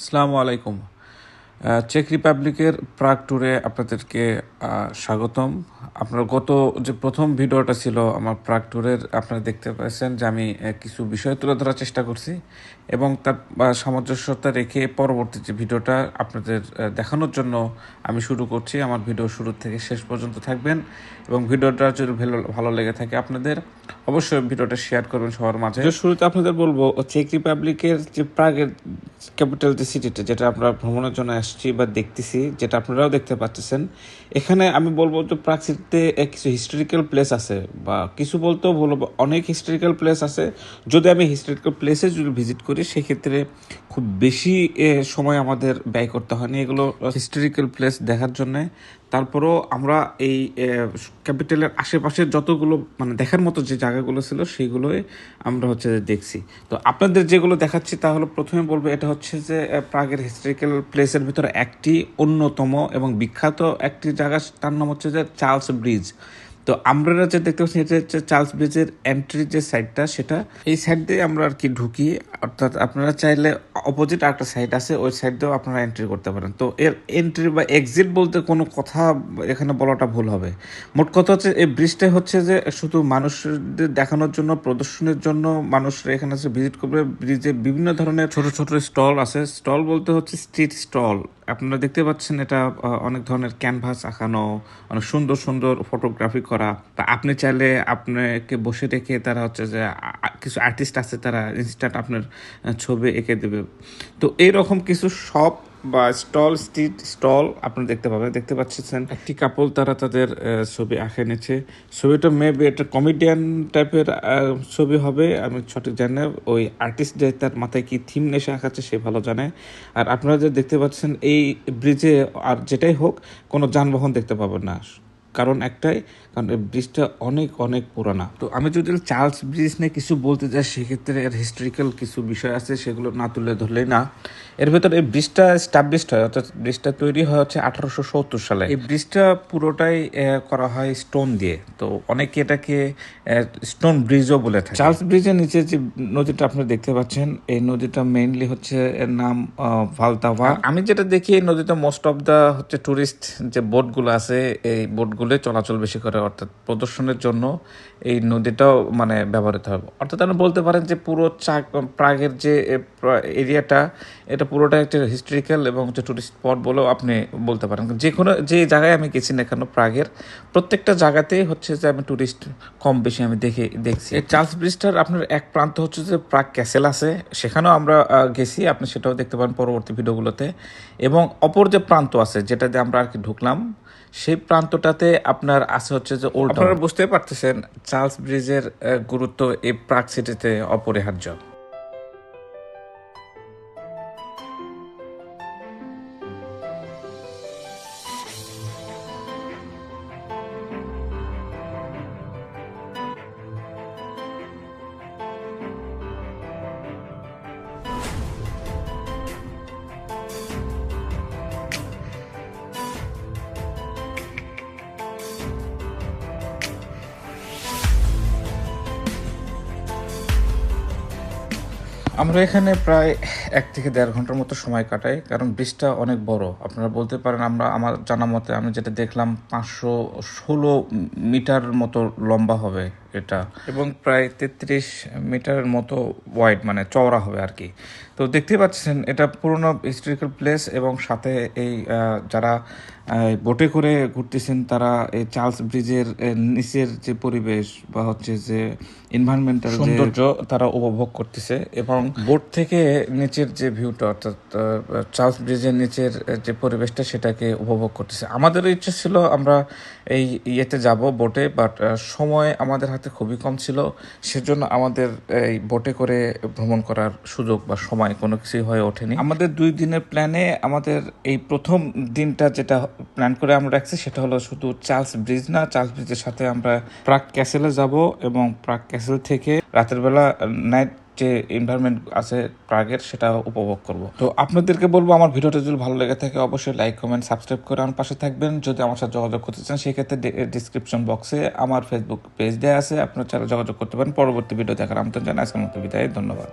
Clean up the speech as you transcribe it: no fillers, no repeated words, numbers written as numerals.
আসসালামু আলাইকুম। চেক রিপাবলিকের প্রাগ ট্যুরে আপনাদেরকে স্বাগতম। আপনার গত যে প্রথম ভিডিওটা ছিল আমার প্রাগ ট্যুরের, আপনারা দেখতে পাচ্ছেন যে আমি কিছু বিষয় তুলে ধরার চেষ্টা করছি এবং তার সামঞ্জস্যতা রেখে পরবর্তী যে ভিডিওটা আপনাদের দেখানোর জন্য আমি শুরু করছি। আমার ভিডিও শুরু থেকে শেষ পর্যন্ত থাকবেন এবং ভিডিওটা যদি ভালো লেগে থাকে আপনাদের অবশ্যই ভিডিওটা শেয়ার করবেন সবার মাঝে। শুরুতে আপনাদের বলবো চেক রিপাবলিকের যে প্রাগের ক্যাপিটাল যে সিটিটা, যেটা আমরা ভ্রমণের জন্য আসছি বা দেখতেছি, যেটা আপনারাও দেখতে পাচ্ছেন, এখানে আমি বলবো যে প্রাগ সিটিতে কিছু হিস্টোরিক্যাল প্লেস আছে, বা কিছু বলতেও বলবো অনেক হিস্টোরিক্যাল প্লেস আছে। যদি আমি হিস্টোরিক্যাল প্লেসে যদি ভিজিট করি সেক্ষেত্রে খুব বেশি সময় আমাদের ব্যয় করতে হয়নি এগুলো হিস্টোরিক্যাল প্লেস দেখার জন্যে। তারপরও আমরা এই ক্যাপিটালের আশেপাশের যতগুলো মানে দেখার মতো যে জায়গাগুলো ছিল সেগুলোই আমরা দেখছি। তো আপনাদের যেগুলো দেখাচ্ছি তা হলো, প্রথমে বলবো এটা হচ্ছে যে প্রাগের হিস্টোরিক্যাল প্লেসের ভিতরে একটি অন্যতম এবং বিখ্যাত একটি জায়গা, তার নাম হচ্ছে যে চার্লস ব্রিজ। তো আমরা যে দেখতে পাচ্ছি এটা হচ্ছে চার্লস ব্রিজের এন্ট্রি যে সাইডটা, সেটা এই সাইড দিয়ে আমরা আর কি ঢুকি। অর্থাৎ আপনারা চাইলে অপোজিট একটা সাইড আছে, ওই সাইড দিয়েও আপনারা এন্ট্রি করতে পারেন। তো এর এন্ট্রি বা এক্সিট বলতে কোনো কথা এখানে বলাটা ভুল হবে। মোট কথা হচ্ছে এই ব্রিজটা হচ্ছে যে শুধু মানুষদের দেখানোর জন্য, প্রদর্শনের জন্য মানুষরা এখানে এসে ভিজিট করবে। ব্রিজে বিভিন্ন ধরনের ছোট ছোট স্টল আছে। স্টল বলতে হচ্ছে স্ট্রিট স্টল। আপনারা দেখতে পাচ্ছেন এটা অনেক ধরনের ক্যানভাস আঁকানো, অনেক সুন্দর সুন্দর ফটোগ্রাফি করা। তা আপনি চাইলে আপনাকে বসে রেখে তারা হচ্ছে যে কিছু আর্টিস্ট আছে, তারা ইনস্ট্যান্ট আপনার ছবি এঁকে দেবে। তো এইরকম কিছু শপ বা স্টল, স্ট্রিট স্টল আপনি দেখতে পাচ্ছেন একটি কাপল, তারা তাদের ছবি আঁকে নিচ্ছে। ছবিটা মেবি একটা কমেডিয়ান টাইপের ছবি হবে, আমি সঠিক জানি না। ওই আর্টিস্ট যে তার মাথায় কি থিম নেশে আঁকাচ্ছে সে ভালো জানে। আর আপনারা যে দেখতে পাচ্ছেন এই ব্রিজে আর যেটাই হোক কোনো যানবাহন দেখতে পাবেন না, কারণ একটাই, কারণ এই ব্রিজটা অনেক অনেক পুরানা। তো আমি যদি চার্লস ব্রিজ নিয়ে কিছু বলতে চাই সেক্ষেত্রে এর হিস্টোরিক্যাল কিছু বিষয় আছে, সেগুলো না তুলে ধরলেই না। এর ভেতরে এই ব্রিজটা এস্টাবলিশড হয়, অর্থাৎ ব্রিজটা তৈরি হয় হচ্ছে 1870 সালে। এই ব্রিজটা পুরোটাই করা হয় স্টোন দিয়ে। তো অনেকে এটাকে স্টোন ব্রিজও বলে থাকে। চার্লস ব্রিজের নিচে যে নদীটা আপনি দেখতে পাচ্ছেন, এই নদীটা মেইনলি হচ্ছে এর নাম ভালতাভা। আমি যেটা দেখি এই নদীতে মোস্ট অফ দা হচ্ছে টুরিস্ট যে বোটগুলো আছে, এই বোটগুলো চলাচল বেশি করে, অর্থাৎ প্রদর্শনের জন্য এই নদীটাও মানে ব্যবহৃত হবে। অর্থাৎ আপনি বলতে পারেন যে পুরো প্রাগের যে এরিয়াটা, এটা পুরোটা একটা হিস্টোরিক্যাল এবং হচ্ছে টুরিস্ট স্পট বলেও আপনি বলতে পারেন। যে জায়গায় আমি গেছি না কেন প্রাগের, প্রত্যেকটা জায়গাতেই হচ্ছে যে আমি টুরিস্ট কম বেশি আমি দেখছি। এই চার্লস ব্রিজটার আপনার এক প্রান্ত হচ্ছে যে প্রাগ ক্যাসেল আছে, সেখানেও আমরা গেছি, আপনি সেটাও দেখতে পারেন পরবর্তী ভিডিওগুলোতে। এবং অপর যে প্রান্ত আছে যেটা দিয়ে আমরা আর কি ঢুকলাম, সেই প্রান্তটাতে আপনার আছে হচ্ছে যে ওল্ড টাউন। আপনারা বুঝতে পারতেছেন চার্লস ব্রিজের গুরুত্ব এই প্রাগ সিটিতে অপরিহার্য। আমরা এখানে প্রায় 1 থেকে 1.5 ঘন্টার মতো সময় কাটাই, কারণ ব্রিজটা অনেক বড়। আপনারা বলতে পারেন, আমার জানা মতে আমি যেটা দেখলাম 516 মিটার মতো লম্বা হবে এটা, এবং প্রায় 33 মিটারের মতো ওয়াইড, মানে চওড়া হবে আর কি। তো দেখতে পাচ্ছেন এটা পুরোনো হিস্টোরিক্যাল প্লেস, এবং সাথে এই যারা বোটে করে ঘুরতেছেন তারা এই চার্লস ব্রিজের নিচের যে পরিবেশ বা হচ্ছে যে এনভায়রনমেন্টাল সৌন্দর্য তারা উপভোগ করতেছে। এবং বোট থেকে নিচের যে ভিউটা, অর্থাৎ চার্লস ব্রিজের নিচের যে পরিবেশটা, সেটাকে উপভোগ করতেছে। আমাদের ইচ্ছে ছিল আমরা এই ইয়েতে যাব বোটে, বাট সময় আমাদের হাতে খুবই কম ছিল, সেজন্য আমাদের এই বোটে করে ভ্রমণ করার সুযোগ বা সময় কোনো কিছুই হয়ে ওঠেনি। আমাদের 2 দিনের প্ল্যানে আমাদের এই প্রথম দিনটা যেটা প্ল্যান করে আমরা রাখছি সেটা হলো শুধু চার্লস ব্রিজ না, চার্লস ব্রিজের সাথে আমরা প্রাগ ক্যাসেলে যাব, এবং প্রাগ ক্যাসেল থেকে রাতের বেলা নাইট যে এনভায়রনমেন্ট আছে প্রাগের, সেটা উপভোগ করব। তো আপনাদেরকে বলবো, আমার ভিডিওটা যদি ভালো লেগে থাকে অবশ্যই লাইক, কমেন্ট, সাবস্ক্রাইব করে আমার পাশে থাকবেন। যদি আমার সাথে যোগাযোগ করতে চান সেক্ষেত্রে ডিসক্রিপশন বক্সে আমার ফেসবুক পেজ দেওয়া আছে, আপনারা চাইলে যোগাযোগ করতে পারেন। পরবর্তী ভিডিও দেখার আমন্ত্রণ জানাই। আজকের মতো বিদায়, ধন্যবাদ।